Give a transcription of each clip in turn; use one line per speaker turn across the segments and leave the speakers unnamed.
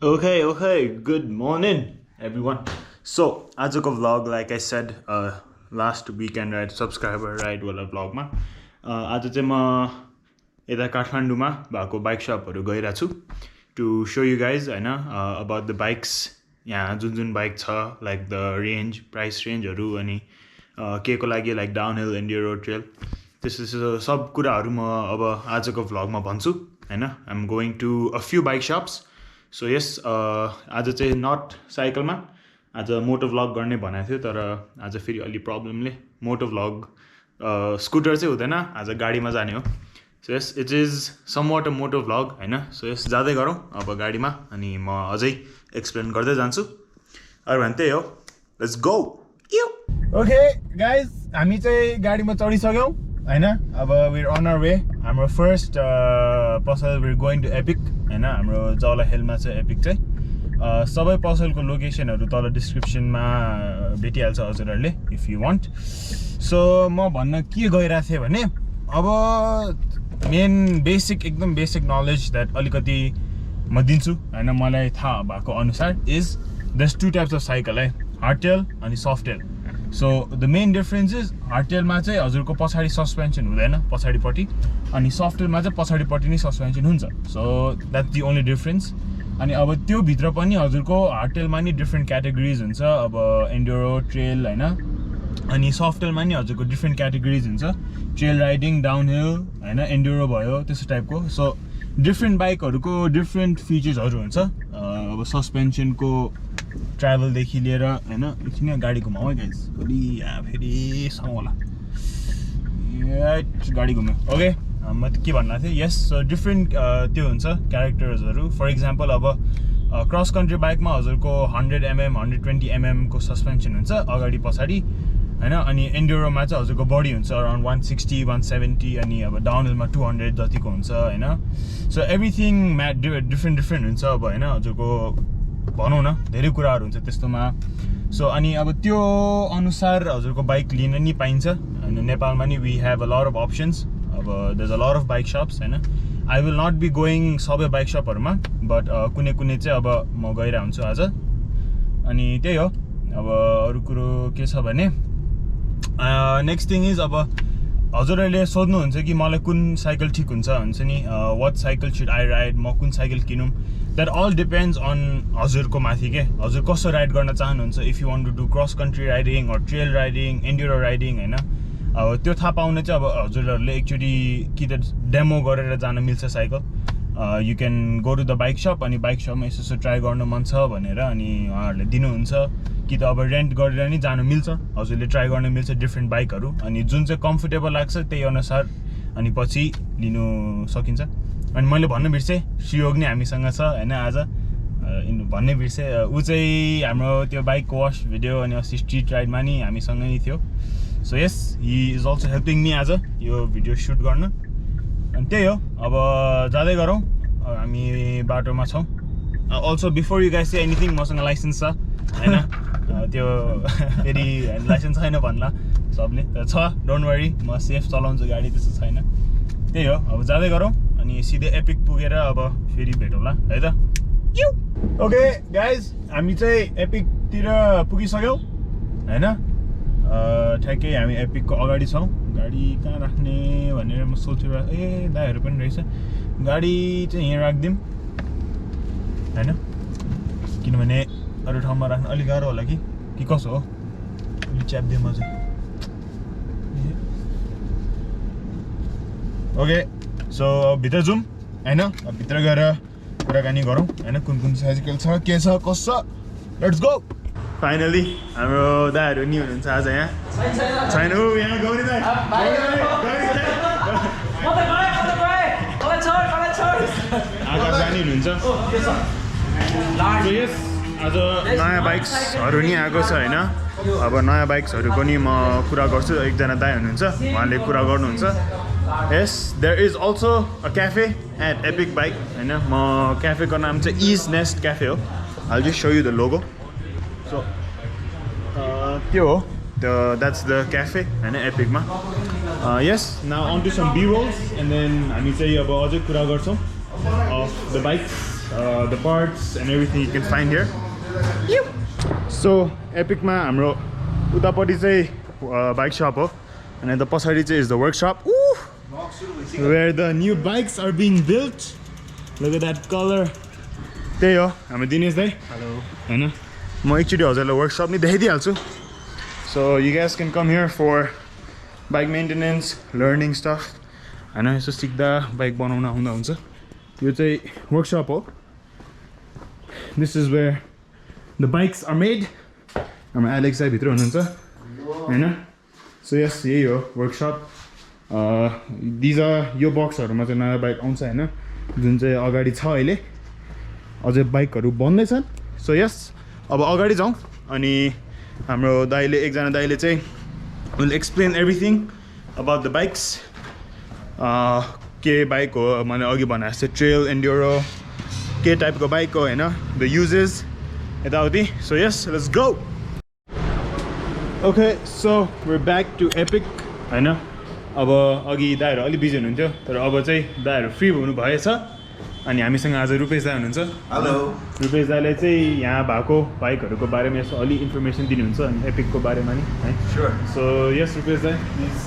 Okay, good morning, everyone. So, आजको vlog, like I said, last weekend, right, subscriber, right, वाला vlog मा आज चाहिँ म यता काठमाडौँमा भएको बाइक शपहरू गइरहेको छु to show you guys, हैन, about the bikes, यहाँ जुन बाइक छ, like the range, price rangeहरू अनि के को लागि like downhill, enduro, trail, त्यस्तो सब कुराहरू म अब आजको vlog मा भन्छु, हैन. I'm going to a few bike shops. So yes, आज चाहिँ नट साइकलमा आज मोटो भ्लग गर्ने भनेको थियो, तर आज फेरि अलि प्रब्लमले मोटो भ्लग स्कुटर चाहिँ हुँदैन, आज गाडीमा जाने हो. So yes, it is somewhat a मोटो भ्लग, हैन. सो यस, जाँदै गरौँ अब गाडीमा, अनि म अझै एक्सप्लेन गर्दै जान्छु. अरू भने त्यही हो, लेट्स गो.
ओके गाइज, हामी चाहिँ गाडीमा चढिसक्यौँ, हैन. अब we are on our way. हाम्रो फर्स्ट पसल we are going to Epic, हैन. हाम्रो जौला हिलमा चाहिँ एपिक चाहिँ सबै पसलको लोकेसनहरू तल डिस्क्रिप्सनमा भेटिहाल्छ हजुरहरूले इफ यु वान्ट. सो म भन्न के गइरहेको थिएँ भने, अब मेन बेसिक एकदम बेसिक नलेज द्याट अलिकति म दिन्छु, हैन. मलाई थाहा भएको अनुसार is there's two types of cycle है, हार्डटेल अनि softtail. So the main difference is हार्डटेलमा चाहिँ हजुरको पछाडि सस्पेन्सन हुँदैन पछाडिपट्टि, अनि सफ्टटेलमा चाहिँ पछाडिपट्टि नै सस्पेन्सन हुन्छ. So that's the only difference. अनि अब त्योभित्र पनि हजुरको हार्डटेलमा नि डिफ्रेन्ट क्याटेगोरिज हुन्छ, अब एन्ड्युरो, ट्रेल, हैन. अनि सफ्टटेलमा नि हजुरको डिफ्रेन्ट क्याटेगोरिज हुन्छ, ट्रेल राइडिङ, डाउनहिल, हैन, एन्ड्युरो भयो, त्यस्तो टाइपको. सो डिफ्रेन्ट बाइकहरूको डिफ्रेन्ट फिचर्सहरू हुन्छ. अब सस्पेन्सनको ट्राभलदेखि लिएर, हैन. एकछिन गाडी घुमाऊ है गाइस, अलि यहाँ फेरि सँगै होला, गाडी घुम्यो. ओके, म के भन्नु थिएँ, यस. सो डिफ्रेन्ट त्यो हुन्छ क्यारेक्टर्सहरू. फर इक्जाम्पल अब क्रस कन्ट्री बाइकमा हजुरको 100 mm 120 mm को सस्पेन्सन हुन्छ अगाडि पछाडि, हैन. अनि एन्ड्युरोमा चाहिँ हजुरको बडी हुन्छ अराउन्ड 160 170, अनि अब डाउनहिलमा 200 जतिको हुन्छ, हैन. सो एभ्रिथिङ डिफ्रेन्ट हुन्छ अब, हैन. हजुरको भनौँ न धेरै कुराहरू हुन्छ त्यस्तोमा. सो अनि अब त्यो अनुसार हजुरको बाइक लिन नि पाइन्छ, होइन. नेपालमा नि we have a lot of options. अब there's a lot of bike shops, होइन. I will not be going सबै बाइक शपहरूमा, बट कुनै चाहिँ अब म गइरहेको हुन्छु आज. अनि त्यही हो. अब अरू कुरो के छ भने, नेक्स्ट थिङ इज, अब हजुरहरूले सोध्नुहुन्छ कि मलाई कुन साइकल ठिक हुन्छ नि, what cycle should I ride, म कुन साइकल किनौँ. द्याट अल डिपेन्ड्स अन हजुरको माथि के, हजुर कस्तो राइड गर्न चाहनुहुन्छ. If you want to do cross country riding or trail riding, enduro riding, होइन. अब त्यो थाहा पाउन चाहिँ अब हजुरहरूले एकचोटि कि त डेमो गरेर जान मिल्छ cycle. You can go to the bike shop, अनि बाइक सपमा यसो ट्राई गर्न मन छ भनेर अनि उहाँहरूले दिनुहुन्छ, कि त अब रेन्ट गरेर नि जानु मिल्छ, हजुरले ट्राई गर्न मिल्छ डिफ्रेन्ट बाइकहरू. अनि जुन चाहिँ कम्फर्टेबल लाग्छ त्यही अनुसार अनि पछि लिनु सकिन्छ. अनि मैले भन्न बिर्सेँ, सुयोग नि हामीसँग छ, होइन. आज भन्नै बिर्सेँ, ऊ चाहिँ हाम्रो त्यो बाइकको वास भिडियो अनि अस्ति स्ट्रिट राइडमा नि हामीसँगै नै थियो. So yes, he is also helping me आज यो भिडियो सुट गर्न. अनि त्यही हो, अब जाँदै गरौँ, हामी बाटोमा छौँ. Also before you guys say anything, मसँग लाइसेन्स छ, होइन. त्यो फेरि लाइसेन्स छैन भन्ला सबले, छ, डोन्ट वरी, म सेफ चलाउँछु गाडी, त्यस्तो छैन. त्यही हो, अब जाँदै गरौँ अनि सिधै एपिक पुगेर अब फेरि भेटौँला है त. ओके गाइज, हामी चाहिँ एपिकतिर पुगिसक्यौँ, होइन. ठ्याक्कै हामी एपिकको अगाडि छौँ. गाडी कहाँ राख्ने भनेर म सोचिरहेको, ए दाइहरू पनि रहेछ. गाडी चाहिँ यहाँ राखिदिउँ, होइन, किनभने अरू ठाउँमा राख्नु अलिक गाह्रो होला कि कसो हो, अलिक च्याप्दिउँ म चाहिँ. ओके, सो भित्र जाउँ, होइन. भित्र गएर कुराकानी गरौँ, होइन, कुन साइकल छ, के छ, कसो छ. Let's go. फाइनली हाम्रो दाइहरू नि हुनुहुन्छ आज यहाँ. छैन यहाँ गौरी दाइ, आकाश जानी हुनुहुन्छ. यस, आज नयाँ बाइक्सहरू नि आएको छ, होइन. अब नयाँ बाइक्सहरूको नि म कुरा गर्छु. एकजना दाइ हुनुहुन्छ, उहाँले कुरा गर्नुहुन्छ. Yes, there is also a cafe at Epic Bike, होइन. म क्याफेको नाम चाहिँ इज नेस्ट क्याफे हो. I will just show you the logo. So त्यो हो, द्याट्स द क्याफे, होइन, एपिकमा. Yes, now on to some B rolls and then हामी चाहिँ अब अझै कुरा गर्छौँ of the bikes,
the parts and everything you can find here. So Epic ma hamro utapati चाहिँ bike shop ho and the pasadi चाहिँ is the workshop. Where the new bikes are being built. Look at that color. त्यही हो हाम्रो दिनेश दाइ hello हैन म एकचोटि हजुरलाई वर्कसप नि देखाइदिइहाल्छु. So you guys can come here for bike maintenance, learning stuff. हैन यसो सिक्दा बाइक बनाउन आउँदा हुन्छ. यो चाहिँ वर्कसप हो. This is where the bikes are made. हाम्रो एलेक्स दाइ भित्र हुनुहुन्छ हैन. So yes, यही हो वर्कसप. These are यो बक्सहरुमा चाहिँ नयाँ बाइक आउँछ हैन जुन चाहिँ अगाडि छ अहिले अझै बाइकहरु बन्दैछन्. So yes, अब अगाडि जाउँ अनि हाम्रो दाइले एकजना दाइले चाहिँ will explain everything about the bikes. के बाइक हो मैले अघि भने जस्तै ट्रेल एन्ड्युरो के टाइपको बाइक हो हैन the uses यताउति. So yes, let's go. Okay, so we're back to Epic हैन. अब अघि दाइहरु अलि बिजी हुनुहुन्थ्यो तर अब चाहिँ दाइहरु फ्री हुनु भएछ अनि हामीसँग आज रुपेश दाइ हुनुहुन्छ.
हेलो.
रुपेश दाइले चाहिँ यहाँ भएको बाइकहरुको बारेमा यसो अलि इन्फर्मेसन दिनुहुन्छ अनि एपिकको बारेमा नि है.
Sure.
So yes, रुपेश दाइ प्लिज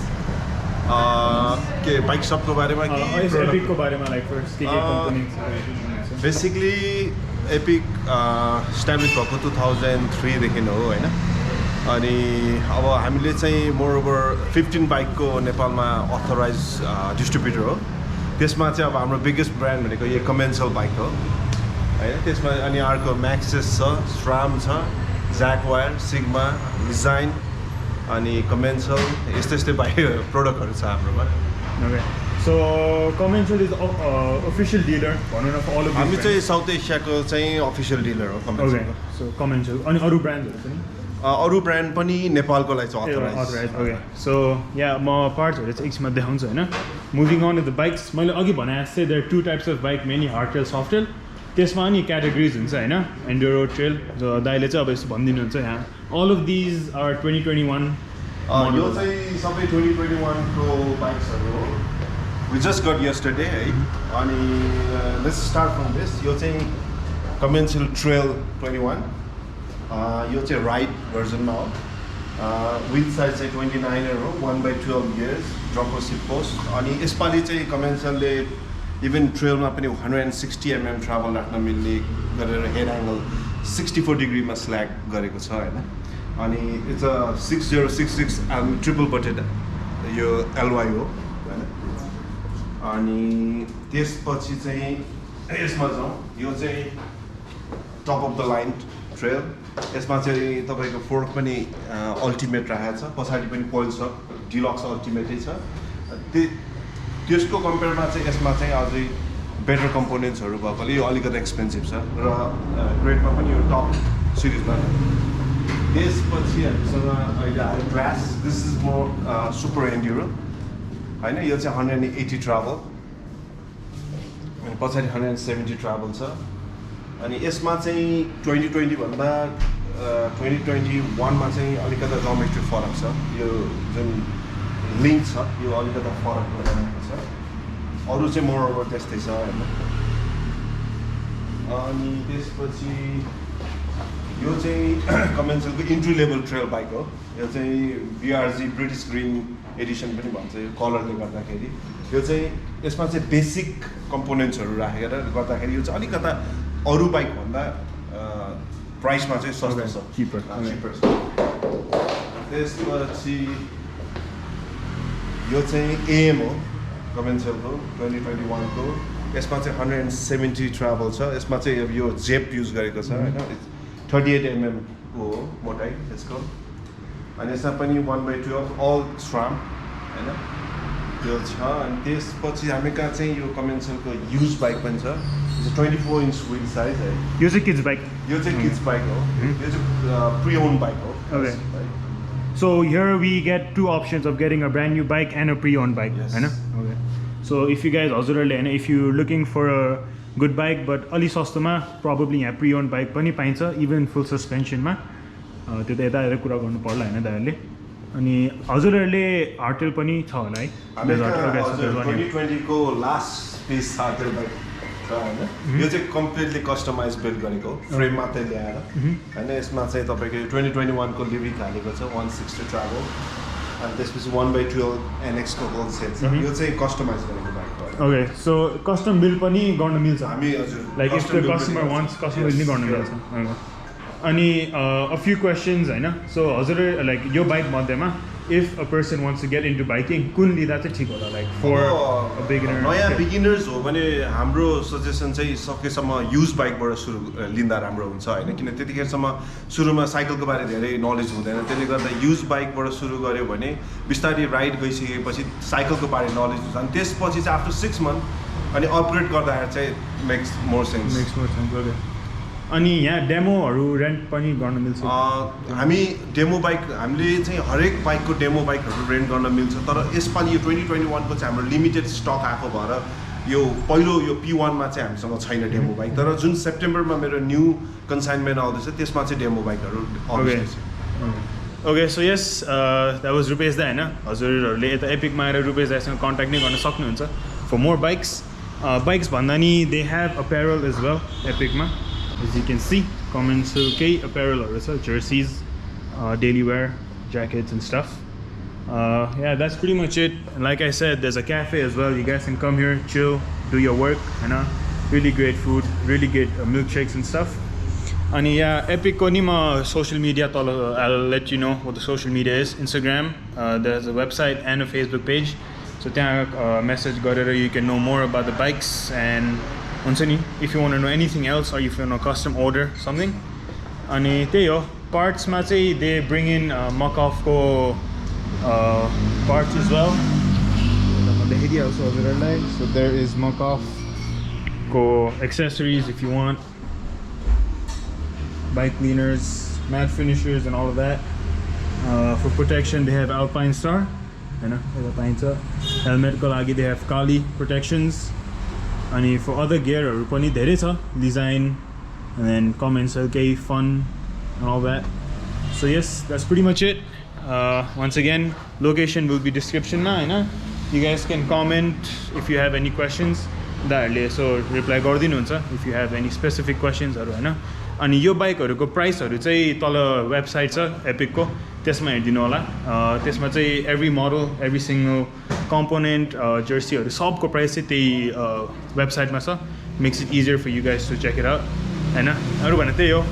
के बाइक शपको बारेमा कि
एपिकको बारेमा लाइक फर्स्ट के कम्पोनेन्ट्स.
बेसिकली एपिक स्टाब्लिस भएको 2003 देखि हो हैन. अनि अब हामीले चाहिँ मोरओभर 15 बाइकको नेपालमा अथराइज डिस्ट्रिब्युटर हो. त्यसमा चाहिँ अब हाम्रो बिगेस्ट ब्रान्ड भनेको यो कमेन्सल बाइक हो हैन. त्यसमा अनि अर्को म्याक्सिस छ, SRAM छ, ज्याकवायर, सिग्मा, डिजाइन अनि कमेन्सल यस्तै यस्तै बाइक प्रोडक्टहरु छ हाम्रोमा.
Okay. So Commensal is official dealer भनौँ न for all of these.
हामी चाहिँ साउथ एसियाको चाहिँ अफिसियल डिलर हो कमेन्सल.
Okay. So Commensal अनि अरु ब्रान्डहरु पनि
अरु ब्रान्ड पनि नेपालको लागि चाहिँ अथराइज.
Okay. So yeah, म पार्ट्सहरु चाहिँ एकछिनमा देखाउँछु हैन. Moving on to the bikes, मैले अघि भने जस्तै there are two types of bike, mainly hardtail, softail. त्यसमा नि क्याटेगोरीज हुन्छ हैन. Enduro, trail. जो दाइले चाहिँ अब यसो भनिदिनुहुन्छ यहाँ. All of these are 2021.
यो चाहिँ सबै 2021 को बाइक्सहरु हो. We just got yesterday है. अनि let's start from this. यो चाहिँ कमेन्सल ट्रेल 21. यो चाहिँ राइड भर्जनमा हो. व्हील साइज चाहिँ 29 हो. 1/12 गियर्स, ड्रपो सिट पोस्ट. अनि यसपालि चाहिँ कमेन्सलले इभन ट्रेलमा पनि 160 mm ट्राभल राख्न मिल्ने गरेर हेड एङ्गल 64 डिग्रीमा स्ल्याग गरेको छ हैन. अनि इट्स अ 6066 ट्रिपल बटेड यो LY हो हैन. अनि त्यसपछि चाहिँ यसमा जाउँ. यो चाहिँ top of the line trail. यसमा चाहिँ तपाईँको फोर्क पनि अल्टिमेट राखेको छ. पछाडि पनि पोइल छ, डिलक्स अल्टिमेटै छ. त्यसको कम्पेयरमा चाहिँ यसमा चाहिँ अझै बेटर कम्पोनेन्ट्सहरू भएकोले यो अलिकति एक्सपेन्सिभ छ र ग्रेडमा पनि यो टप सिरिजमा. त्यसपछि हामीसँग अहिले आयो class. This is more super enduro हैन. यो चाहिँ 180 ट्राभल अनि पछाडि 170 ट्राभल छ. अनि यसमा चाहिँ 2020 भन्दा 2021मा चाहिँ अलिकति जोमेट्री फरक छ. यो जुन लिङ्क छ यो अलिकति फरक बनाएको छ. अरू चाहिँ मोरओभर त्यस्तै छ हैन. अनि त्यसपछि यो चाहिँ कमेन्सलको इन्ट्री लेभल ट्रेल बाइक हो. यो चाहिँ BRZ ब्रिटिस ग्रिन एडिसन पनि भन्छ यो कलरले गर्दाखेरि. यो चाहिँ यसमा चाहिँ बेसिक कम्पोनेन्ट्सहरू राखेर गर्दाखेरि यो चाहिँ अलिकता अरू बाइक भन्दा प्राइसमा चाहिँ सस्तो छ.
cheaper.
त्यसपछि यो चाहिँ AM हो कमेन्सलको 2021 को. यसमा चाहिँ 170 ट्राभल छ. यसमा चाहिँ यो जेप युज गरेको छ हैन. 38 mm को हो मोटाइ यसको. अनि यसमा पनि 1/12 अल SRAM हैन त्यो छ. अनि त्यसपछि हामी कहाँ चाहिँ यो कमेन्सलको युज बाइक पनि छ. 24 inch wheel size है.
यो चाहिँ किड्स बाइक.
यो चाहिँ किड्स बाइक हो. यो चाहिँ प्री ओन्ड बाइक हो.
Okay. So here we get two options of getting a brand new bike and a pre-owned bike.
Yes.
हैन. Okay. So if you guys हजुरहरुले हैन if you're looking for a good bike but अलि सस्तोमा probably यहाँ pre-owned bike पनि पाइन्छ even full suspension मा. त्यो त यता हेरेर कुरा गर्नु पर्ला हैन दाइहरुले. अनि हजुरहरुले हार्टेल पनि छ होला है.
2020 को लास्ट पिस हार्टेल बाइक छ होइन यो चाहिँ कम्प्लिटली कस्टमाइज बिल्ड गरेको हो फ्रेम मात्रै ल्याएर होइन यसमा चाहिँ तपाईँको 2021 को लिभिक हालेको छ 160 ट्राभल अनि त्यसपछि 1/12 NX को होल सेट छ यो चाहिँ कस्टमाइज गरेको बाइक हो
ओके सो कस्टम बिल्ड पनि गर्न मिल्छ
हामी हजुर
like if the customer wants custom build पनि गर्न मिल्छ अनि अ फ्यु क्वेसन्स होइन सो हजुर लाइक यो बाइक मध्येमा if a person wants to get into biking कुन लिँदा चाहिँ ठिक होला लाइक फर अ बिगिनर
नयाँ बिगिनर्स हो भने हाम्रो सजेसन चाहिँ सकेसम्म युज बाइकबाट सुरु लिँदा राम्रो हुन्छ होइन किन त्यतिखेरसम्म सुरुमा साइकलको बारे धेरै नलेज हुँदैन त्यसले गर्दा युज बाइकबाट सुरु गऱ्यो भने बिस्तारै राइड गइसकेपछि साइकलको बारे नलेज हुन्छ अनि त्यसपछि चाहिँ आफ्टर 6 मन्थ अनि अपग्रेड गर्दाखेरि चाहिँ मेक्स मोर सेन्स
अनि यहाँ डेमोहरू रेन्ट पनि गर्न मिल्छ
हामी डेमो बाइक हामीले चाहिँ हरेक बाइकको डेमो बाइकहरू रेन्ट गर्न मिल्छ तर यसपालि यो 2021 को चाहिँ हाम्रो लिमिटेड स्टक आएको भएर यो पहिलो यो P1 मा चाहिँ हामीसँग छैन डेमो बाइक तर जुन सेप्टेम्बरमा मेरो न्यू कन्साइनमेन्ट आउँदैछ त्यसमा चाहिँ डेमो बाइकहरू आउँदैछ
okay so yes that was Rupesh दा होइन हजुरहरूले यता एपिकमा आएर रुपेश दासँग कन्ट्याक्ट नै गर्न सक्नुहुन्छ फर मोर बाइक्स भन्दा नि they have apparel as well एपिकमा as you can see comments okay apparel or jerseys daily wear jackets and stuff yeah that's pretty much it and like I said there's a cafe as well you guys can come here chill do your work you know really great food really good milkshakes and stuff and yeah epic ko ni ma social media I'll let you know what the social media is Instagram there's a website and a Facebook page so there message garera you can know more about the bikes and if you want to know anything else or if you want to custom order something and parts ma they bring in Makov ko parts as well so there is Makov ko accessories if you want bike cleaners matte finishers and all of that for protection they have Alpine Star helmet ko lagi they have Kali protections and for other gear pani धेरै छ design and then comments okay fun and all that so yes that's pretty much it once again location will be description ma हैन you guys can comment if you have any questions दाहरुले so reply गरिदिनु हुन्छ if you have any specific questions हरु हैन अनि यो बाइकहरुको प्राइसहरु चाहिँ तल website छ एपिक को त्यसमा हेर्दिनु होला त्यसमा चाहिँ every model every single component jerseyहरु सबको प्राइस चाहिँ त्यही वेबसाइटमा छ makes it easier for you guys to check it out हैन अरु भने त्यही हो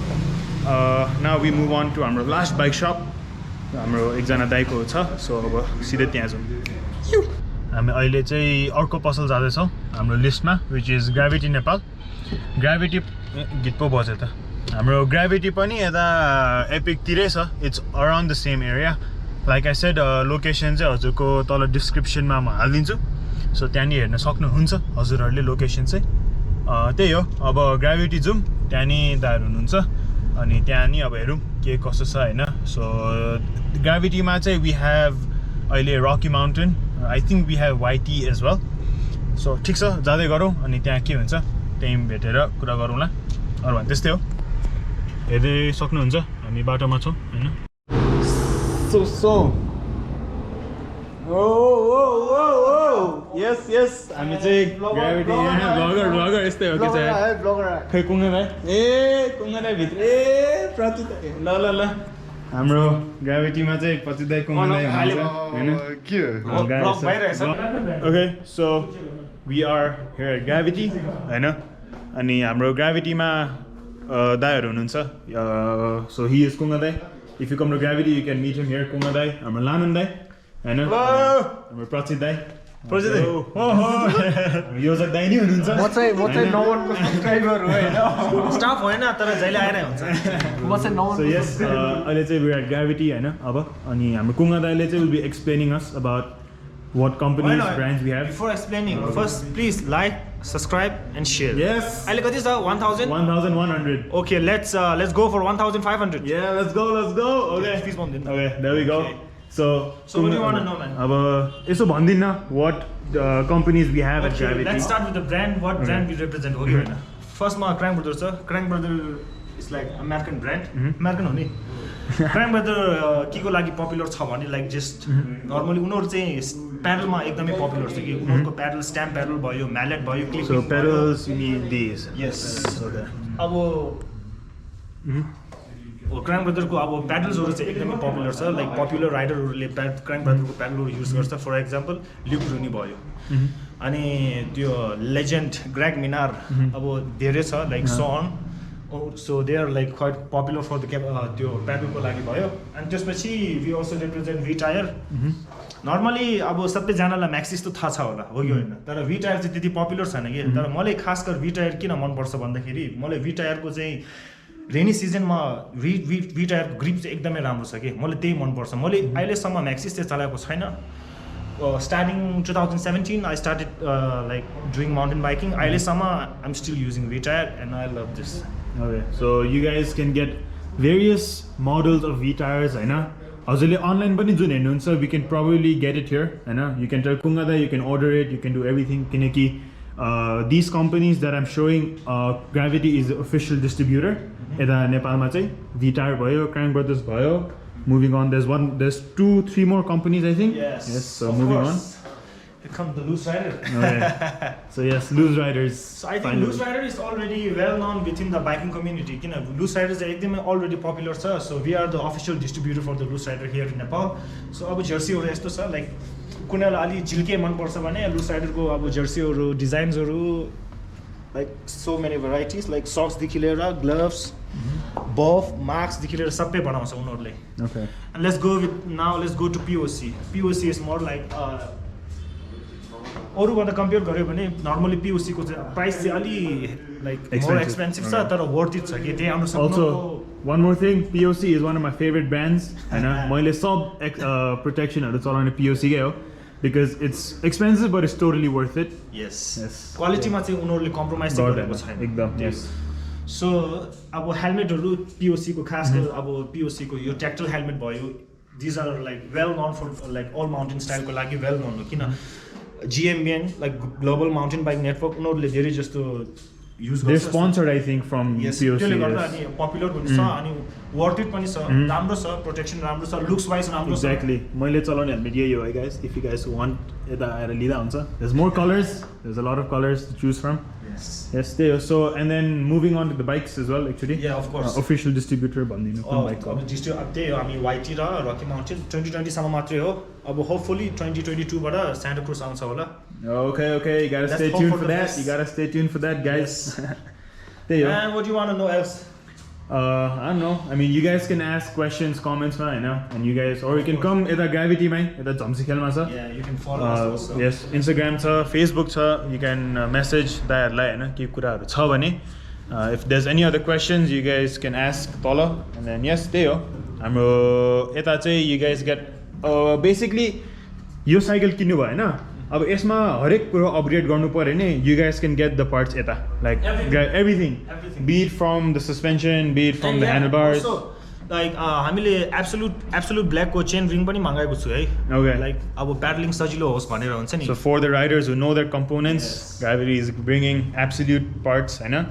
now we move on to हाम्रो last bike shop हाम्रो एकजना दाइको छ so अब सिधै त्यहाँ जाउँ हामी अहिले चाहिँ अर्को पसल जाँदै छौं हाम्रो लिस्टमा which is Gravity Nepal Gravity गीत पो बज्यो त हाम्रो Gravity पनि यता एपिक तिरै छ it's around the same area like I said location चाहिँ हजुरको तल डिस्क्रिप्सनमा म हाल्दिन्छु सो त्यहाँ नि हेर्न सक्नुहुन्छ हजुरहरूले लोकेसन चाहिँ त्यही हो अब ग्राभिटी जाउँ त्यहाँ नि दाइहरु हुनुहुन्छ अनि त्यहाँ नि अब हेरौँ के कसो छ हैन सो ग्राभिटीमा चाहिँ वी हेभ अहिले Rocky Mountain I think we have YT as well so ठीक छ जाँदै गरौँ अनि त्यहाँ के हुन्छ त्यही भेटेर कुरा गरौँला अरु भने त्यस्तै हो हेर्दै सक्नुहुन्छ हामी बाटोमा छौँ हैन So yes हामी चाहिँ ग्राभिटी ब्लगर यस्तै हो के चाहिँ खै कुङ्गा दाइ भित्र प्रति ल हाम्रो ग्राभिटीमा चाहिँ प्रति दाइ कुङ्गा दाइ हुन्छ हैन okay so we are here at Gravity हैन अनि हाम्रो ग्राभिटीमा दाइहरु हुनुहुन्छ सो ही इज कुङ्गा दाइ If you come to Gravity, you can meet him here, Kunga Dai. I'm Lanan Dai. I know. I'm Prachit Dai. Prachit Dai. Yozak Dai ni hununcha.
म चाहिँ नवन को subscriber हो हैन स्टाफ होइन तर जहिले आएर हुन्छ म चाहिँ नवन
So yes, अहिले चाहिँ we are at Gravity हैन अब अनि हाम्रो Kunga Dai चाहिँ will be explaining us about what companies brands we have.
Before explaining, first please like, subscribe and share.
Yes.
अहिले कति छ 1000
1100.
Okay, let's go for 1500.
Yeah, let's go. Okay.
Please भन्दिनु.
Okay, there we go.
Okay.
So
what do you want to know, man?
अब यसो भन्दिन्न what companies we have at Gravity.
Let's start with the brand. What brand we represent हो कि हैन? First मा Crank Brothers छ. Crank Brothers is like American brand. American हो नि. Crime brother के को लागि पपुलर छ भने लाइक जस्ट नर्मली उनीहरू चाहिँ प्याडलमा एकदमै पपुलर छ कि उनीहरूको प्याडल स्ट्याम्प प्याडल भयो म्यालेट भयो clip
So pedals, you need these.
Yes
Okay.
अब क्राइम ब्रदरको अब प्याडल्सहरू चाहिँ एकदमै पपुलर छ लाइक पपुलर राइडरहरूले क्राइम ब्रदरको प्याडलहरू युज गर्छ फर एक्जाम्पल ल्युक रुनी भयो अनि त्यो लेजेन्ड ग्रेग मिनार अब धेरै छ like son so they are like quite popular for the त्यो प्याडलको लागि भयो अनि त्यसपछि we also represent we tyre normally अब सबैजनालाई म्याक्सिस त थाहा छ होला हो कि होइन तर वी टायर चाहिँ त्यति पपुलर छैन कि तर मलाई खास गरी वी टायर किन मनपर्छ भन्दाखेरि मलाई वी टायरको चाहिँ रेनी सिजनमा वी टायरको ग्रिप चाहिँ एकदमै राम्रो छ कि मलाई त्यही मनपर्छ मैले अहिलेसम्म म्याक्सिस चाहिँ चलाएको छैन starting 2017 I started like doing mountain biking अहिलेसम्म I am still using Vee tyre and I love this
Okay, so you guys can get various models of V tires, होइन हजुरले अनलाइन पनि जुन हेर्नुहुन्छ we can probably get it here, होइन you can tell Kunga that you can order it, you can do everything किनकि these companies that I'm showing Gravity is the official distributor यता नेपालमा चाहिँ V tire भयो Crank Brothers भयो moving on there's 2-3 more companies I think
yes
so
of
moving
course.
on
Here comes the Loose Rider.
Okay. So yes, Loose Riders.
So I think Loose Rider is already well known within the biking community. You know, Loose Rider is already popular, sir. So we are the official distributor for the Loose Rider here in Nepal. So अब जर्सीहरू यस्तो छ like कुनैलाई अलि झिल्के मनपर्छ भने Loose Riderको अब जर्सीहरू डिजाइन्सहरू like so many varieties like सक्सदेखि लिएर ग्लोभ्स बफ मार्क्सदेखि लिएर सबै बनाउँछ उनीहरूले
Okay.
And let's go to POC. POC is more like अरूभन्दा कम्पेयर गऱ्यो भने नर्मली पिओसीको चाहिँ प्राइस चाहिँ अलि लाइक मोर एक्सपेन्सिभ छ तर वर्थ इट छ कि त्यही अनुसार
Also, one more thing, POC is one of my favorite brands. होइन मैले सब प्रोटेक्सनहरू चलाउने POC कै हो because it's expensive but it's totally worth it.
Yes
Yes.
क्वालिटीमा चाहिँ उनीहरूले कम्प्रोमाइज चाहिँ गरेको छैन
एकदम yes.
सो अब हेलमेटहरू पिओसीको खास गरी अब पिओसीको यो ट्याक्टल हेलमेट भयो these are like well known for like all mountain स्टाइलको लागि वेल नोन हो किन GMBN like Global Mountain Bike Network उनीहरूले धेरै जस्तो युज
They're
गर्छ
sponsored I think from POC.
त्यसले गर्दा
yes.
अनि पपुलर पनि छ अनि वर्थ इट पनि छ राम्रो छ प्रोटेक्सन राम्रो छ लुक्स वाइज राम्रो छ
Exactly. मैले चलाउने हेलमेट यही हो है guys. If you guys want यता आएर लिँदा हुन्छ. There's more colors. There's a lot of colors to choose from. Yes, त्यही हो. So and then moving on to the bikes as well actually.
Yeah, of course.
Official distributor भनिदिनु कुन bike हो.
अब त्यही हो हामी YT र रकी माउन्टेन 2020 सम्म मात्रै हो अब होपफुली 2022 बाट सान्टा क्रुज आउँछ होला
Okay, you gotta
Let's
stay
hope
tuned
for
for
the
that.
best.
You gotta stay tuned for that, guys. There you go.
And what do you want to know else?
I don't know. I mean, you guys can ask questions, comments, I know, and you guys, or you can come at Gravity, man. At the Jamsi Khelma, sir.
Yeah, you can follow us also.
Yes, Instagram, sir. Facebook, sir. You can message that, like, na, keep kura cha bhane. If there's any other questions, you guys can ask Tola. And then yes, there you go. Hamro eta chai you guys get basically यो cycle किन्नु भयो हैन अब यसमा हरेक कुरा upgrade गर्नु पर्यो भने you guys can get the parts यता like everything be it from the suspension be it from the handlebars
like हामीले एब्सोल्युट ब्ल्याकको चेन रिङ पनि मगाएको छु है
Okay.
लाइक अब प्याडलिङ सजिलो होस् भनेर हुन्छ नि
So for the riders who know their components, Gravity is bringing absolute parts, I know.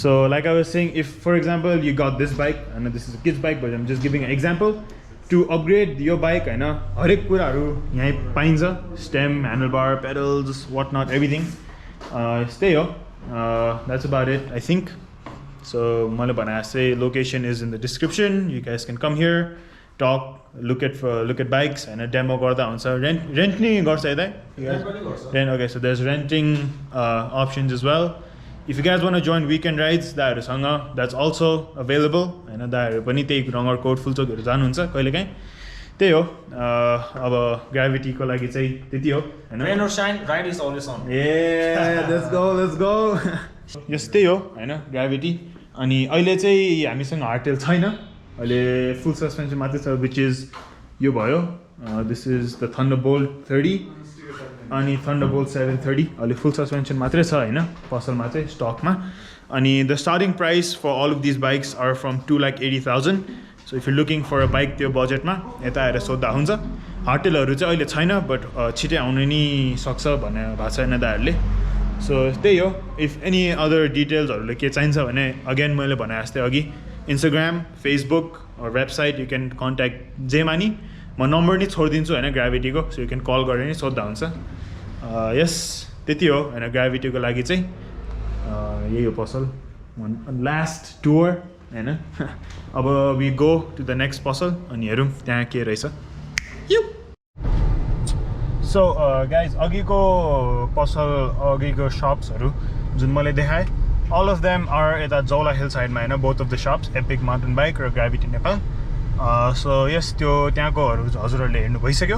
So like I was saying, if for example you got this bike, I know this is a kid's bike, but I'm just giving an example. To upgrade your bike, I know, हरेक कुराहरू यहीँ पाइन्छ, stem, handlebar, pedals, whatnot, everything. Stay हो. That's about it, I think. So मैले भने जस्तै location is in the description. You guys can come here, talk, look at bikes and a demo गर्दा हुन्छ. Rent नि गर्छ यतै? Rent, okay, so there's renting options as well. If you guys want to join weekend rides, that's also available. हैन दाइहरु पनि त्यही रङ्गर coat फुलचोकहरु जानुहुन्छ कहिलेकाहीँ त्यही हो अब ग्राभिटी को लागि चाहिँ त्यति हो हैन
Rain or shine, ride is always on.
Yeah, let's go. यस्तै हो हैन ग्राभिटी अनि अहिले चाहिँ हामीसँग हार्टेल छैन अहिले फुल सस्पेन्सन मात्रै छ which is यो भयो this is the Thunderbolt 30 अनि Thunderbolt 730 अहिले फुल सस्पेन्सन मात्रै छ हैन पसलमा चाहिँ स्टकमा अनि the starting price for all of these bikes are from 2,80,000. So if you're looking for a bike त्यो बजेटमा यता आएर सोध्दा हुन्छ हार्टेलहरु चाहिँ अहिले छैन बट छिटै आउन नि सक्छ भन्ने भएको छ हैन दाइहरुले सो त्यही हो इफ एनी अदर डिटेल्सहरुले के चाहिन्छ भने अगेन मैले भने जस्तै अघि Instagram, Facebook or website you can contact Jemani. म नम्बर नि छोडिदिन्छु होइन ग्राभिटीको, सो यु क्यान कल गरेर नि सोध्दा हुन्छ. यस त्यति हो होइन ग्राभिटीको लागि चाहिँ यही हो पसल. लास्ट टुर होइन. अब we go to the next पसल अनि हेरौँ त्यहाँ के रहेछ. सो गाइज अघिको पसल अघिको सप्सहरू जुन मैले देखाएँ all of them are यता जौला हिल साइडमा होइन both of the shops epic mountain bike र ग्राभिटी नेपाल. सो यस त्यो त्यहाँकोहरू हजुरहरूले हेर्नु भइसक्यो.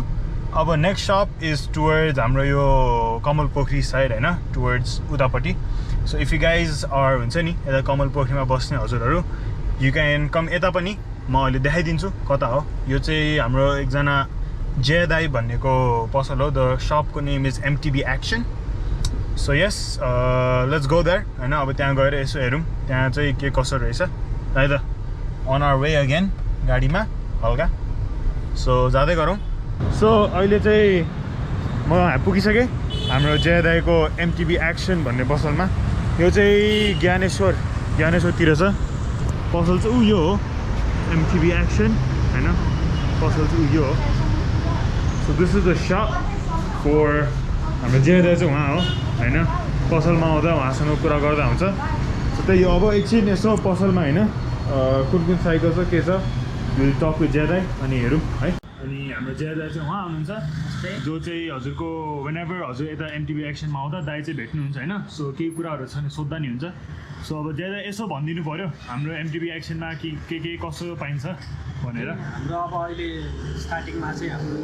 अब नेक्स्ट सप इज टुवर्ड्स हाम्रो यो कमल पोखरी साइड होइन टुवर्ड्स उतापट्टि. So if you guys are हुन्छ नि यता कमल पोखरीमा बस्ने हजुरहरू यु क्यान कम यता पनि म अहिले देखाइदिन्छु कता हो. यो चाहिँ हाम्रो एकजना जय दाई भन्नेको पसल हो. द सपको name is MTB Action. So yes let's go there होइन. अब त्यहाँ गएर यसो हेरौँ त्यहाँ चाहिँ के कसो रहेछ है त. अन आवर वे अगेन गाडीमा हल्का. सो जाँदै गरौँ. सो अहिले चाहिँ म पुगिसकेँ हाम्रो जय दाईको एमटिबी एक्सन भन्ने पसलमा. यो चाहिँ ज्ञानेश्वरतिर छ पसल चाहिँ यो हो एमटिबी एक्सन होइन. पसल चाहिँ यो हो. So this is the shop for हाम्रो जय दाई चाहिँ उहाँ हो होइन. पसलमा आउँदा उहाँसँग कुरा गर्दा हुन्छ. सो त्यही अब एकछिन यसो पसलमा होइन कुन कुन साइकल छ के छ टकको जय दाई अनि हेरौँ है. अनि हाम्रो जय दाई चाहिँ उहाँ हुनुहुन्छ जो चाहिँ हजुरको वेन एभर हजुर यता एमटिबी एक्सनमा आउँदा दाई चाहिँ भेट्नुहुन्छ होइन. सो केही कुराहरू छ भने सोद्धा नि हुन्छ. सो अब जय दाई यसो भनिदिनु पऱ्यो हाम्रो एमटिबी एक्सनमा के कसो पाइन्छ भनेर.
हाम्रो अब अहिले स्टार्टिङमा चाहिँ हाम्रो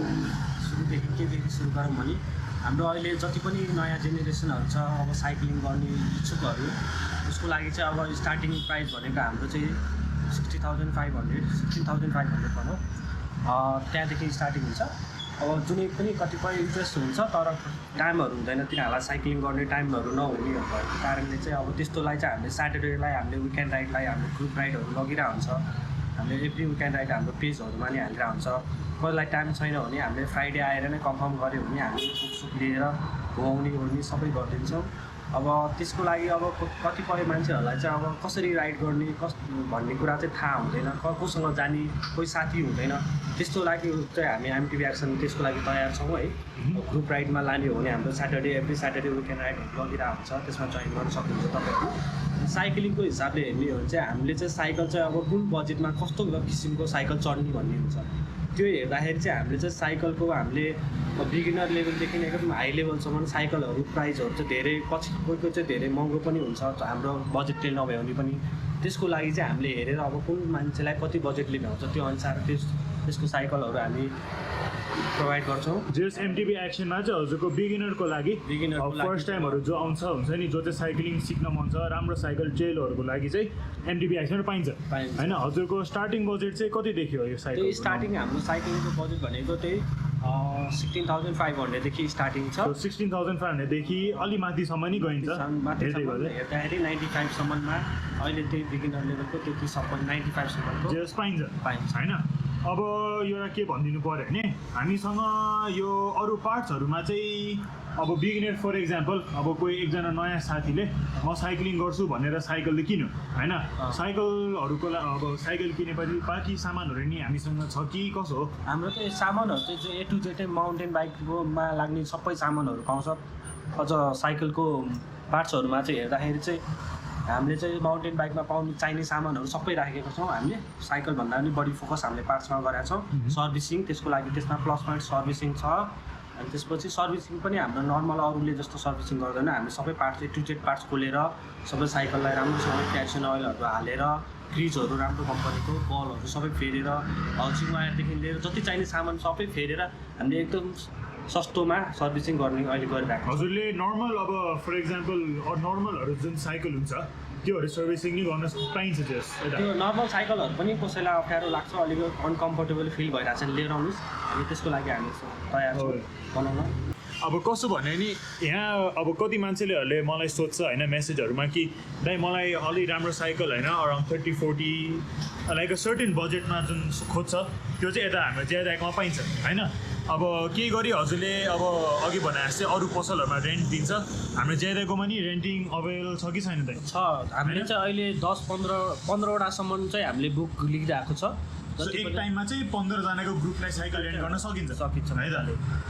सुरुदेखि केदेखि सुरु गरौँ भने हाम्रो अहिले जति पनि नयाँ जेनेरेसनहरू छ अब साइक्लिङ गर्ने इच्छुकहरू उसको लागि चाहिँ अब स्टार्टिङ प्राइस भनेको हाम्रो चाहिँ 16,500 भनौँ त्यहाँदेखि स्टार्टिङ हुन्छ. अब जुनै पनि कतिपय इन्ट्रेस्ट हुन्छ तर टाइमहरू हुँदैन तिनीहरूलाई साइक्लिङ गर्ने टाइमहरू नहुने भएको कारणले चाहिँ अब त्यस्तोलाई चाहिँ हामीले स्याटरडेलाई हामीले विकेन्ड राइडलाई हाम्रो ग्रुप राइडहरू लगिरहेको हुन्छ. हामीले एभ्री विकेन्ड राइड हाम्रो पेजहरूमा नि हालिरहेको हुन्छ. कसैलाई टाइम छैन भने हामीले फ्राइडे आएर नै कन्फर्म गऱ्यो भने हामीले बुकसुक लिएर घुमाउने ओर्ने सबै गरिदिन्छौँ. अब त्यसको लागि अब कतिपय मान्छेहरूलाई चाहिँ अब कसरी राइड गर्ने भन्ने कुरा चाहिँ थाहा हुँदैन. कोसँग जाने कोही साथी हुँदैन. त्यस्तो लागि चाहिँ हामी एमटिबी एक्सन त्यसको लागि तयार छौँ है. ग्रुप राइडमा लाने हो भने हाम्रो एभ्री स्याटरडे विकेन्ड राइडहरू लगिरहेको हुन्छ. त्यसमा जोइन गर्न सक्नुहुन्छ तपाईँहरू. साइक्लिङको हिसाबले हेर्ने हो भने चाहिँ हामीले चाहिँ साइकल चाहिँ अब कुन बजेटमा कस्तो किसिमको साइकल चढ्ने भन्ने हुन्छ. त्यो हेर्दाखेरि चाहिँ हामीले चाहिँ साइकलको हामीले बिगिनर लेभलदेखि एकदम हाई लेभलसम्म साइकलहरू प्राइसहरू चाहिँ धेरै कोहीको चाहिँ धेरै महँगो पनि हुन्छ हाम्रो बजेटले नभए भने पनि. त्यसको लागि चाहिँ हामीले हेरेर अब कुन मान्छेलाई कति बजेटले भ्याउँछ त्यो अनुसार त्यसको साइकलहरू हामी प्रोभाइड गर्छौँ.
जस एमटिबी एक्सनमा चाहिँ हजुरको बिगिनरको लागि फर्स्ट टाइमहरू जो आउँछ हुन्छ नि जो चाहिँ साइक्लिङ सिक्न मन छ राम्रो साइकल ट्रेलहरूको लागि चाहिँ एमटिबी एक्सनमा पाइन्छ होइन. हजुरको स्टार्टिङ बजेट चाहिँ कतिदेखि हो यो साइकल?
स्टार्टिङ हाम्रो साइक्लिङको बजेट भनेको त्यही 16,500 देखि स्टार्टिङ छ.
16,500 अलि माथिसम्म नि गइन्छ.
हेर्दाखेरि 95सम्ममा अहिले त्यही बिगिनर लेभलको त्यति सबै 95सम्मको
जेस पाइन्छ होइन. अब एउटा के भनिदिनु पऱ्यो भने हामीसँग यो अरू पार्ट्सहरूमा चाहिँ अब बिगिनर फर इक्जाम्पल अब कोही एकजना नयाँ साथीले म साइक्लिङ गर्छु भनेर साइकल त किन्यो होइन. साइकलहरूको अब साइकल किनेपछि बाँकी सामानहरू नि हामीसँग छ कि कसो हो?
हाम्रो चाहिँ सामानहरू चाहिँ जो ए टु जेड माउन्टेन बाइकमा लाग्ने सबै सामानहरू पाउँछ. अझ साइकलको पार्ट्सहरूमा चाहिँ हेर्दाखेरि चाहिँ हामीले चाहिँ माउन्टेन बाइकमा चाहिने सामानहरू सबै राखेको छौँ. हामीले साइकलभन्दा पनि बढी फोकस हामीले पार्ट्समा गरेका छौँ. सर्भिसिङ त्यसको लागि त्यसमा प्लस पोइन्ट सर्भिसिङ छ. अनि त्यसपछि सर्भिसिङ पनि हाम्रो नर्मल अरूले जस्तो सर्भिसिङ गर्दैन. हामी सबै parts A to Z parts खोलेर सबै साइकललाई राम्रोसँग क्याल्सियम ओइलहरू हालेर ग्रिजहरू राम्रो कम्पनीको बलहरू सबै फेरेर हाउसिङ वायरदेखि लिएर जति चाहिने सामान सबै फेरेर हामीले एकदम सस्तोमा सर्भिसिङ गर्ने अहिले गरिरहेको.
हजुरले नर्मल अब फर इक्जाम्पल नर्मलहरू जुन साइकल हुन्छ त्योहरू सर्भिसिङ नै गर्न पाइन्छ.
त्यो नर्मल साइकलहरू पनि कसैलाई अप्ठ्यारो लाग्छ अलिकति अनकम्फर्टेबल फिल भइरहेको छ लिएर आउनुहोस्. हामी त्यसको लागि हामी तयार छौँ बनाउन.
अब कसो भने नि यहाँ अब कति मान्छेले मलाई सोध्छ होइन मेसेजहरूमा कि दाइ मलाई अलि राम्रो साइकल होइन अराउन्ड 30-40 लाइक अ सर्टेन बजेटमा जुन खोज्छ त्यो चाहिँ यता हाम्रो ज्यादामा पाइन्छ होइन. अब केही गरी हजुरले अब अघि भने जस्तै अरू पसलहरूमा रेन्ट दिन्छ हाम्रो ज्यादाकोमा नि रेन्टिङ अभाइलेबल छ कि छैन त?
छ हामीले चाहिँ अहिले 10-15वटासम्म चाहिँ हामीले बुक लिइरहेको छ।
एक टाइममा चाहिँ 15 जनाको ग्रुपलाई साइकल रेन्ट गर्न सकिन्छ है त?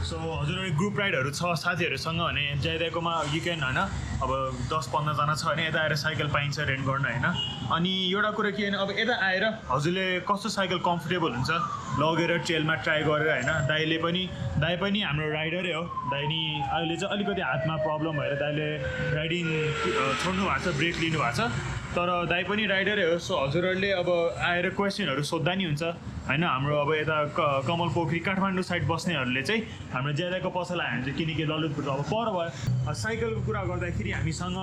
सो हजुरहरू ग्रुप राइडहरू छ साथीहरूसँग भने ज्यादाकोमा यु क्यान होइन अब 10-15 जना छ भने यता आएर साइकल पाइन्छ रेन्ट गर्न होइन। अनि एउटा कुरा के होइन अब यता आएर हजुरले कस्तो साइकल कम्फर्टेबल हुन्छ लगेर ट्रेलमा ट्राई गरेर होइन। दाइ पनि हाम्रो राइडरै हो। दाइ नि अहिले चाहिँ अलिकति हातमा प्रब्लम भएर दाइले राइडिङ छोड्नु भएको छ, ब्रेक लिनु भएको छ, तर दाइ पनि राइडरै हो। सो हजुरहरूले अब आएर क्वेसनहरू सोद्धा नि हुन्छ होइन। हाम्रो अब यता कमल पोखरी काठमाडौँ साइड बस्नेहरूले चाहिँ हाम्रो ज्यादाको पसल आयो भने चाहिँ किनकि ललितपुर अब पर भयो। साइकलको कुरा गर्दाखेरि हामीसँग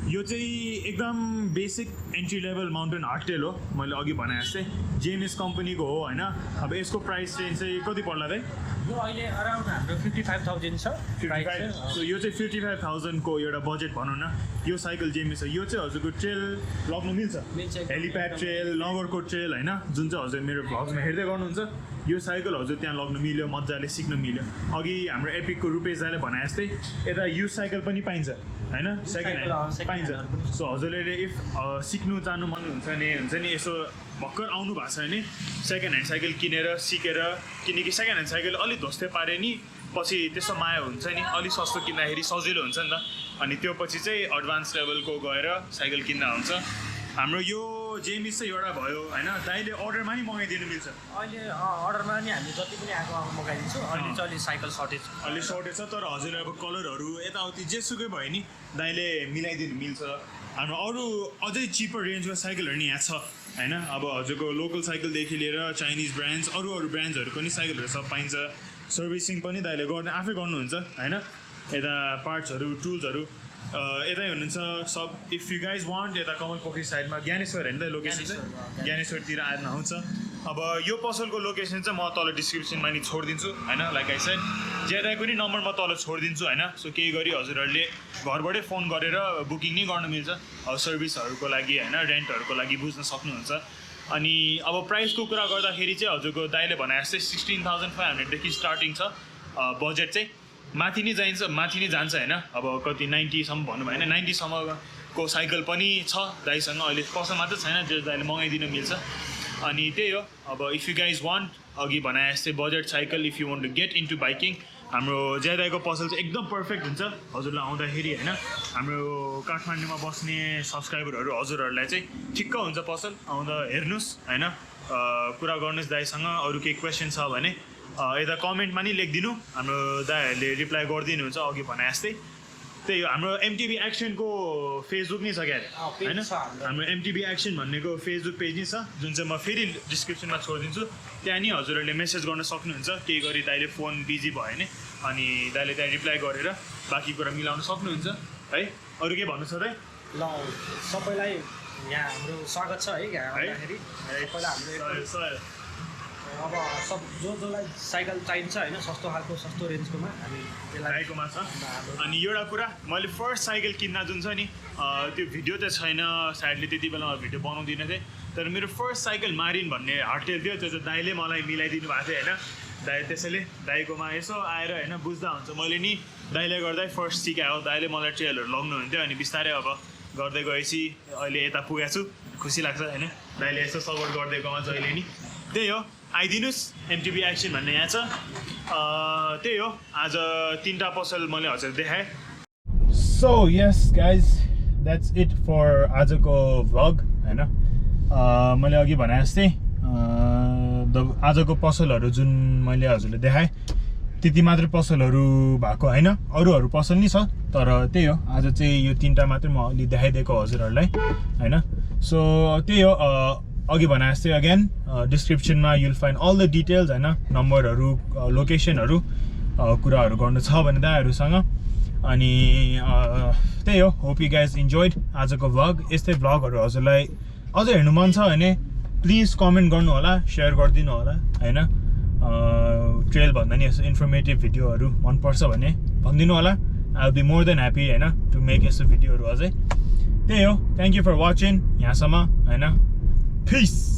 यो चाहिँ एकदम बेसिक एन्ट्री लेभल माउन्टेन हार्डटेल हो। मैले अघि भने जस्तै जेएमएस कम्पनीको हो होइन। अब यसको प्राइस रेन्ज चाहिँ कति पर्ला दाइ?
यो अहिले अराउन्ड हाम्रो 55,000 छ।
55। सो यो चाहिँ 55,000 को एउटा बजेट भनौँ न। यो साइकल जेएमएस हो। यो चाहिँ हजुरको ट्रेल लग्नु मिल्छ, हेलिप्याड ट्रेल, नगरको ट्रेल होइन, जुन चाहिँ हजुर मेरो भ्लग्समा हेर्दै गर्नुहुन्छ। यो साइकल हजुर त्यहाँ लग्नु मिल्यो, मजाले सिक्न मिल्यो। अघि हाम्रो एपिकको रुपेश दाइले भने जस्तै यता युज साइकल पनि पाइन्छ होइन, सेकेन्ड ह्यान्ड पाइन्छ। सो हजुरले इफ सिक्नु चाहनु मन हुन्छ नि यसो भर्खर आउनु भएको छ भने सेकेन्ड ह्यान्ड साइकल किनेर सिकेर, किनकि सेकेन्ड ह्यान्ड साइकल अलिक ध्वस्ते पारे नि पछि त्यस्तो माया हुन्छ नि, अलिक सस्तो किन्दाखेरि सजिलो हुन्छ नि त। अनि त्यो पछि चाहिँ एडभान्स लेभलको गएर साइकल किन्दा हुन्छ। हाम्रो यो जेएमएस चाहिँ एउटा भयो होइन। दाइले अर्डरमा नि मगाइदिनु मिल्छ
अहिले अर्डरमा नि हामी जति पनि आएको मगाइदिन्छौँ। अहिले चाहिँ अलिक साइकल सर्टेज
छ, तर हजुरले अब कलरहरू यताउति जेसुकै भयो नि दाइले मिलाइदिनु मिल्छ। हाम्रो अरू अझै चिपर रेन्जको साइकलहरू नि यहाँ छ होइन। अब हजुरको लोकल साइकलदेखि लिएर चाइनिज ब्रान्ड्स अरू ब्रान्ड्सहरूको पनि साइकलहरू सब पाइन्छ। सर्भिसिङ पनि दाइले आफै गर्नुहुन्छ होइन। यता पार्ट्सहरू टुल्सहरू यतै हुनुहुन्छ सब। इफ यु गाइज वान्ट यता कमल पोखरी साइडमा ज्ञानेश्वर होइन त लोकेसन चाहिँ, ज्ञानेश्वरतिर आउन हुन्छ। अब यो पसलको लोकेसन चाहिँ म तल डिस्क्रिप्सनमा नि छोडिदिन्छु होइन। लाइक आई सेड ज्यादाको नि नम्बर म तल छोडिदिन्छु होइन। सो केही गरी हजुरहरूले घरबाटै फोन गरेर बुकिङ नै गर्न मिल्छ अब सर्भिसहरूको लागि होइन, रेन्टहरूको लागि बुझ्न सक्नुहुन्छ। अनि अब प्राइसको कुरा गर्दाखेरि चाहिँ हजुरको दाइले भने जस्तै 16,500देखि स्टार्टिङ छ बजेट चाहिँ। माथि नै जान्छ होइन। अब कति 90सम्म भन्नु भएन, 90सम्मको साइकल पनि छ दाइसँग। अहिले पसलमा त छैन, जो दाइले मगाइदिनु मिल्छ। अनि त्यही हो। अब इफ यु गाइज वान्ट अघि भने जस्तै budget cycle, if you want to get into biking, हाम्रो ज्यादाको पसल चाहिँ एकदम पर्फेक्ट हुन्छ हजुरलाई आउँदाखेरि होइन। हाम्रो काठमाडौँमा बस्ने सब्सक्राइबरहरू हजुरहरूलाई चाहिँ ठिक्क हुन्छ पसल आउँदा हेर्नुहोस् होइन। कुरा गर्नुहोस् दाइसँग। अरू केही क्वेसन छ भने यता कमेन्टमा नि लेखिदिनु, हाम्रो दाइहरूले रिप्लाई गरिदिनुहुन्छ अघि भने जस्तै। त्यही हो। हाम्रो एमटिभी एक्सनको फेसबुक नै छ क्या होइन। हाम्रो एमटिभी एक्सन भन्नेको फेसबुक पेज नै छ, जुन चाहिँ म फेरि डिस्क्रिप्सनमा छोडिदिन्छु। त्यहाँ नि हजुरहरूले मेसेज गर्न सक्नुहुन्छ। केही गरी दाइले फोन बिजी भयो भने अनि दाइले त्यहाँ रिप्लाई गरेर बाँकी कुरा मिलाउन सक्नुहुन्छ है। अरू के भन्नु छ दाइ?
ल सबैलाई यहाँ हाम्रो स्वागत छ है। यहाँ आउँदाखेरि सबैलाई हाम्रो अब सब जसलाई साइकल चाहिन्छ होइन, सस्तो खालको सस्तो रेन्जकोमा हामी
त्यसलाईकोमा छ। अनि एउटा कुरा मैले फर्स्ट साइकल किन्दा जुन छ नि त्यो भिडियो त छैन सायदले, त्यति बेला भिडियो बनाउँदिनँ थिएँ। तर मेरो फर्स्ट साइकल मारिन भन्ने हार्डटेल थियो, त्यो चाहिँ दाइले मलाई मिलाइदिनु भएको थियो होइन। दाइ त्यसैले दाइकोमा यसो आएर होइन बुझ्दा हुन्छ। मैले नि दाइले गर्दा फर्स्ट सिकायो, दाइले मलाई ट्रेलहरू लग्नुहुन्थ्यो। अनि बिस्तारै अब गर्दै गएपछि अहिले यता पुगेको छु, खुसी लाग्छ होइन। दाइले यसो सपोर्ट गरिदिएकोमा जहिले नि। त्यही हो, आइदिनुहोस् एमटिभी एक्सन भन्ने यहाँ छ। त्यही हो, आज 3टा पसल मैले हजुर देखाएँ। So yes guys, that's it for आजको भ्लग होइन। मैले अघि भने जस्तै आजको पसलहरू जुन मैले हजुरले देखाएँ त्यति मात्रै पसलहरू भएको होइन, अरूहरू पसल नि छ। तर त्यही हो, आज चाहिँ यो 3टा मात्रै म अलि देखाइदिएको हजुरहरूलाई होइन। सो त्यही हो, अघि भने जस्तै अगेन डिस्क्रिप्सनमा you'll find all the details होइन, नम्बरहरू, लोकेसनहरू, कुराहरू गर्नु छ भने दाइहरूसँग। अनि त्यही हो, होप यु गाइज इन्जोयड आजको भ्लग। यस्तै भ्लगहरू हजुरलाई अझ हेर्नु मन छ भने प्लिज कमेन्ट गर्नु होला, सेयर गरिदिनु होला होइन। ट्रेल भन्दा नि यस्तो इन्फर्मेटिभ भिडियोहरू मनपर्छ भने भनिदिनु होला। I will be more than happy होइन टु मेक यस्तो भिडियोहरू अझै। त्यही हो, थ्याङ्क यू फर वाचिङ यहाँसम्म होइन। Peace!